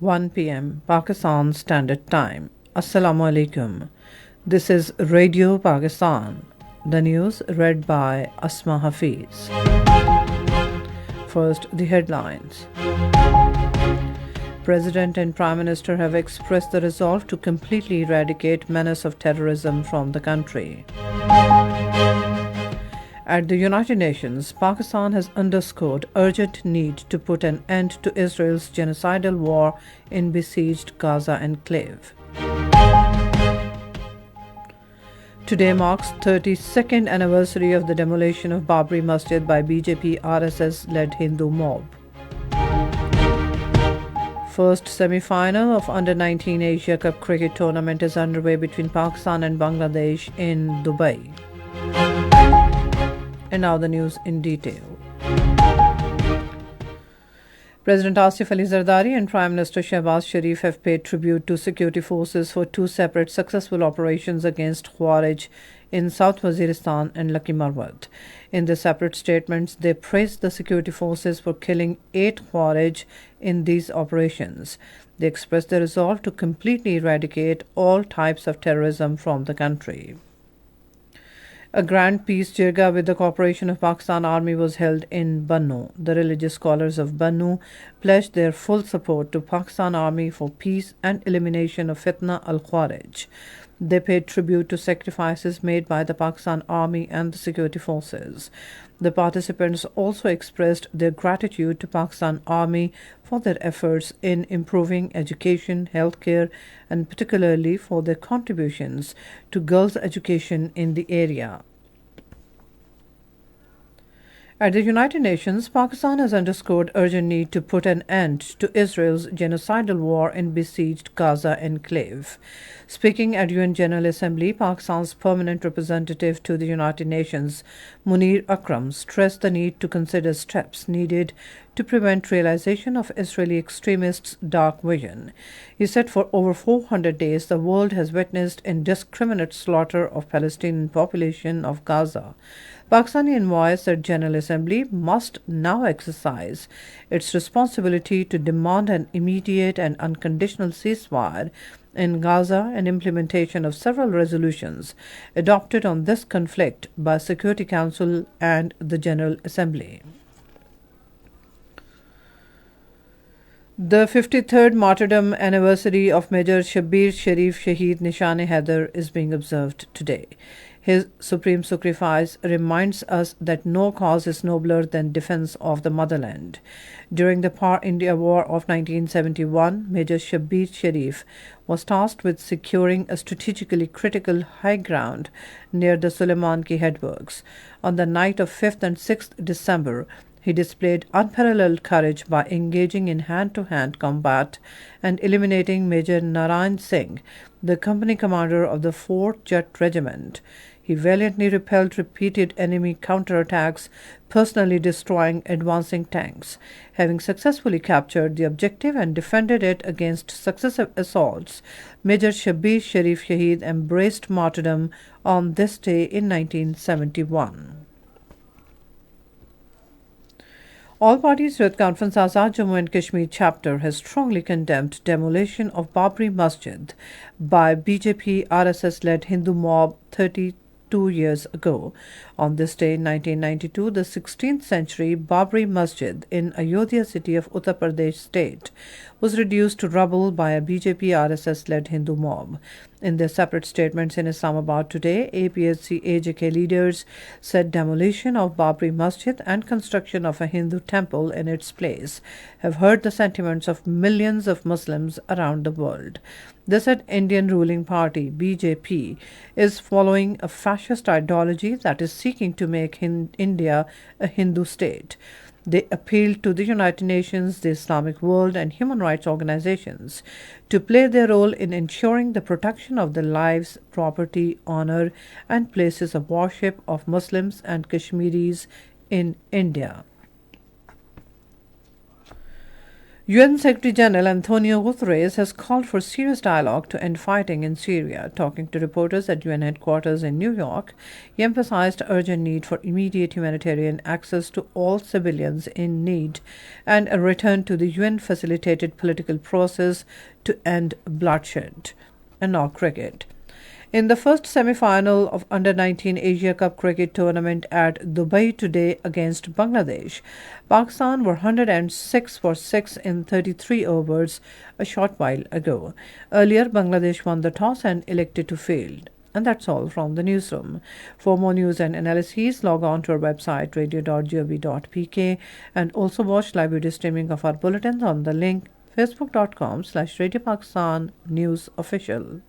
1 p.m. Pakistan Standard Time. Assalamu alaikum. This is Radio Pakistan. The news read by Asma Hafiz. First, the headlines. President and Prime Minister have expressed the resolve to completely eradicate menace of terrorism from the country. At the United Nations, Pakistan has underscored urgent need to put an end to Israel's genocidal war in besieged Gaza enclave. Today marks 32nd anniversary of the demolition of Babri Masjid by BJP RSS-led Hindu mob. First semi-final of Under-19 Asia Cup cricket tournament is underway between Pakistan and Bangladesh in Dubai. And now the news in detail. President Asif Ali Zardari and Prime Minister Shehbaz Sharif have paid tribute to security forces for two separate successful operations against Khawarij in South Waziristan and Lucky Marwat. In the separate statements, they praised the security forces for killing 8 Khawarij in these operations. They expressed their resolve to completely eradicate all types of terrorism from the country. A grand peace jirga with the cooperation of Pakistan Army was held in Bannu. The religious scholars of Bannu pledged their full support to Pakistan Army for peace and elimination of Fitna al-Khawarij. They paid tribute to sacrifices made by the Pakistan Army and the security forces. The participants also expressed their gratitude to Pakistan Army for their efforts in improving education, healthcare, and particularly for their contributions to girls' education in the area. At the United Nations, Pakistan has underscored urgent need to put an end to Israel's genocidal war in besieged Gaza enclave. Speaking at UN General Assembly, Pakistan's permanent representative to the United Nations, Munir Akram, stressed the need to consider steps needed to prevent realization of Israeli extremists' dark vision. He said for over 400 days the world has witnessed indiscriminate slaughter of Palestinian population of Gaza. Pakistani envoy said General Assembly must now exercise its responsibility to demand an immediate and unconditional ceasefire in Gaza and implementation of several resolutions adopted on this conflict by Security Council and the General Assembly. The 53rd martyrdom anniversary of Major Shabbir Sharif Shaheed Nishan-e-Haider is being observed today. His supreme sacrifice reminds us that no cause is nobler than defense of the motherland. During the Par-India War of 1971, Major Shabbir Sharif was tasked with securing a strategically critical high ground near the Suleiman-Ki headworks. On the night of 5th and 6th December, he displayed unparalleled courage by engaging in hand-to-hand combat and eliminating Major Narayan Singh, the company commander of the 4th Jet Regiment. He valiantly repelled repeated enemy counterattacks, personally destroying advancing tanks. Having successfully captured the objective and defended it against successive assaults, Major Shabbir Sharif Shaheed embraced martyrdom on this day in 1971. All parties Youth Conference Azad Jammu and Kashmir chapter has strongly condemned demolition of Babri Masjid by BJP RSS-led Hindu mob 32 years ago. On this day in 1992, the 16th century Babri Masjid in Ayodhya city of Uttar Pradesh state was reduced to rubble by a BJP RSS-led Hindu mob. In their separate statements in Islamabad today, APHC AJK leaders said demolition of Babri Masjid and construction of a Hindu temple in its place have hurt the sentiments of millions of Muslims around the world. They said Indian ruling party BJP is following a fascist ideology that is seeking to make India a Hindu state. They appealed to the United Nations, the Islamic world, and human rights organizations to play their role in ensuring the protection of the lives, property, honor, and places of worship of Muslims and Kashmiris in India. UN Secretary General Antonio Guterres has called for serious dialogue to end fighting in Syria. Talking to reporters at UN headquarters in New York, he emphasized the urgent need for immediate humanitarian access to all civilians in need and a return to the UN facilitated political process to end bloodshed. And now, cricket. In the first semi-final of Under-19 Asia Cup cricket tournament at Dubai today against Bangladesh, Pakistan were 106 for 6 in 33 overs a short while ago. Earlier, Bangladesh won the toss and elected to field. And that's all from the newsroom. For more news and analyses, log on to our website radio.gov.pk and also watch live video streaming of our bulletins on the link facebook.com/Radio Pakistan News Official.